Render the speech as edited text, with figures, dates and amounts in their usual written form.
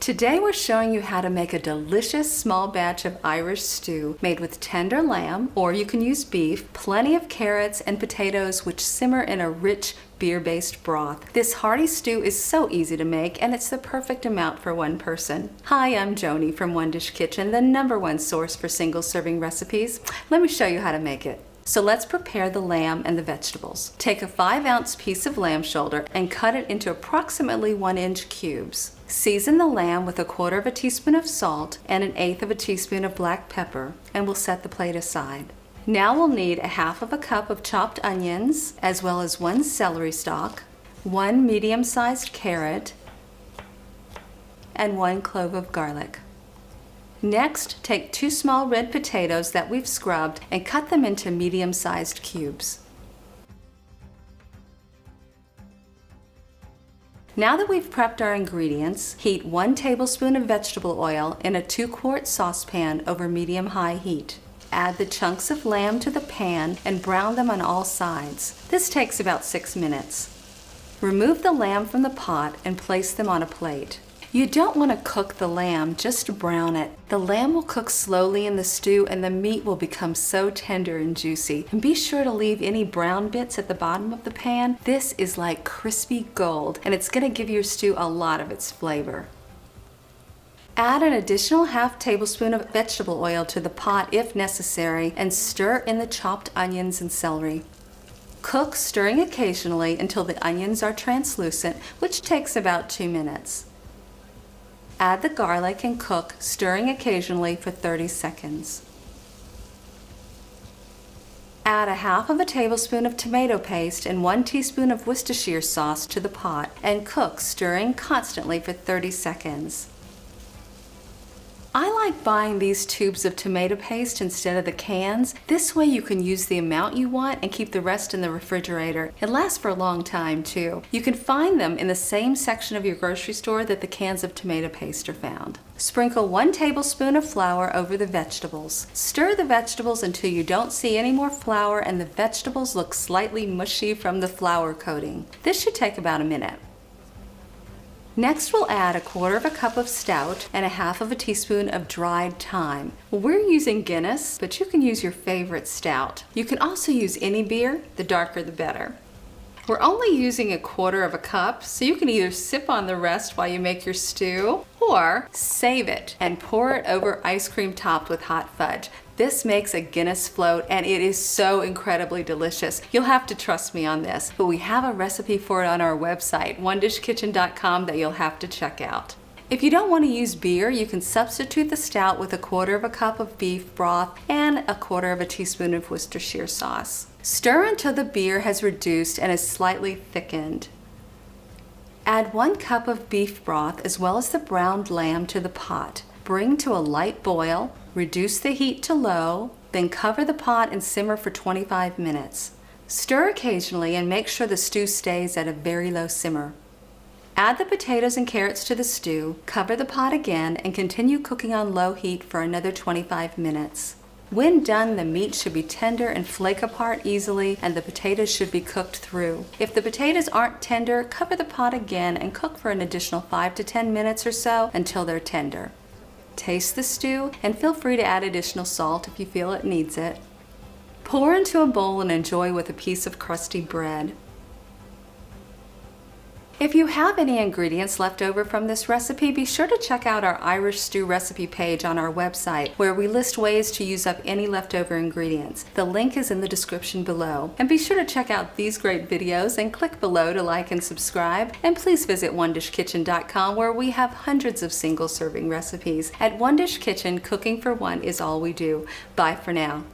Today we're showing you how to make a delicious small batch of Irish stew made with tender lamb, or you can use beef, plenty of carrots and potatoes which simmer in a rich beer-based broth. This hearty stew is so easy to make, and it's the perfect amount for one person. Hi, I'm Joni from One Dish Kitchen, the #1 source for single serving recipes. Let me show you how to make it. So let's prepare the lamb and the vegetables. Take a 5-ounce piece of lamb shoulder and cut it into approximately 1-inch cubes. Season the lamb with 1/4 teaspoon of salt and 1/8 teaspoon of black pepper, and we'll set the plate aside. Now we'll need 1/2 cup of chopped onions, as well as 1 celery stalk, 1 medium-sized carrot, and 1 clove of garlic. Next, take 2 small red potatoes that we've scrubbed and cut them into medium-sized cubes. Now that we've prepped our ingredients, heat 1 tablespoon of vegetable oil in a 2-quart saucepan over medium-high heat. Add the chunks of lamb to the pan and brown them on all sides. This takes about 6 minutes. Remove the lamb from the pot and place them on a plate. You don't want to cook the lamb, just brown it. The lamb will cook slowly in the stew and the meat will become so tender and juicy. And be sure to leave any brown bits at the bottom of the pan. This is like crispy gold, and it's going to give your stew a lot of its flavor. Add an additional 1/2 tablespoon of vegetable oil to the pot if necessary, and stir in the chopped onions and celery. Cook, stirring occasionally until the onions are translucent, which takes about 2 minutes. Add the garlic and cook, stirring occasionally for 30 seconds. Add 1/2 tablespoon of tomato paste and 1 teaspoon of Worcestershire sauce to the pot and cook, stirring constantly for 30 seconds. I like buying these tubes of tomato paste instead of the cans. This way you can use the amount you want and keep the rest in the refrigerator. It lasts for a long time too. You can find them in the same section of your grocery store that the cans of tomato paste are found. Sprinkle 1 tablespoon of flour over the vegetables. Stir the vegetables until you don't see any more flour and the vegetables look slightly mushy from the flour coating. This should take about a minute. Next, we'll add 1/4 cup of stout and 1/2 teaspoon of dried thyme. We're using Guinness, but you can use your favorite stout. You can also use any beer, the darker the better. We're only using 1/4 cup, so you can either sip on the rest while you make your stew, or save it and pour it over ice cream topped with hot fudge. This makes a Guinness float, and it is so incredibly delicious. You'll have to trust me on this, but we have a recipe for it on our website, onedishkitchen.com, that you'll have to check out. If you don't want to use beer, you can substitute the stout with 1/4 cup of beef broth and 1/4 teaspoon of Worcestershire sauce. Stir until the beer has reduced and is slightly thickened. Add 1 cup of beef broth as well as the browned lamb to the pot. Bring to a light boil, reduce the heat to low, then cover the pot and simmer for 25 minutes. Stir occasionally and make sure the stew stays at a very low simmer. Add the potatoes and carrots to the stew, cover the pot again, and continue cooking on low heat for another 25 minutes. When done, the meat should be tender and flake apart easily, and the potatoes should be cooked through. If the potatoes aren't tender, cover the pot again and cook for an additional 5 to 10 minutes or so until they're tender. Taste the stew and feel free to add additional salt if you feel it needs it. Pour into a bowl and enjoy with a piece of crusty bread. If you have any ingredients left over from this recipe, be sure to check out our Irish stew recipe page on our website, where we list ways to use up any leftover ingredients. The link is in the description below. And be sure to check out these great videos and click below to like and subscribe. And please visit onedishkitchen.com, where we have hundreds of single serving recipes. At One Dish Kitchen, cooking for one is all we do. Bye for now.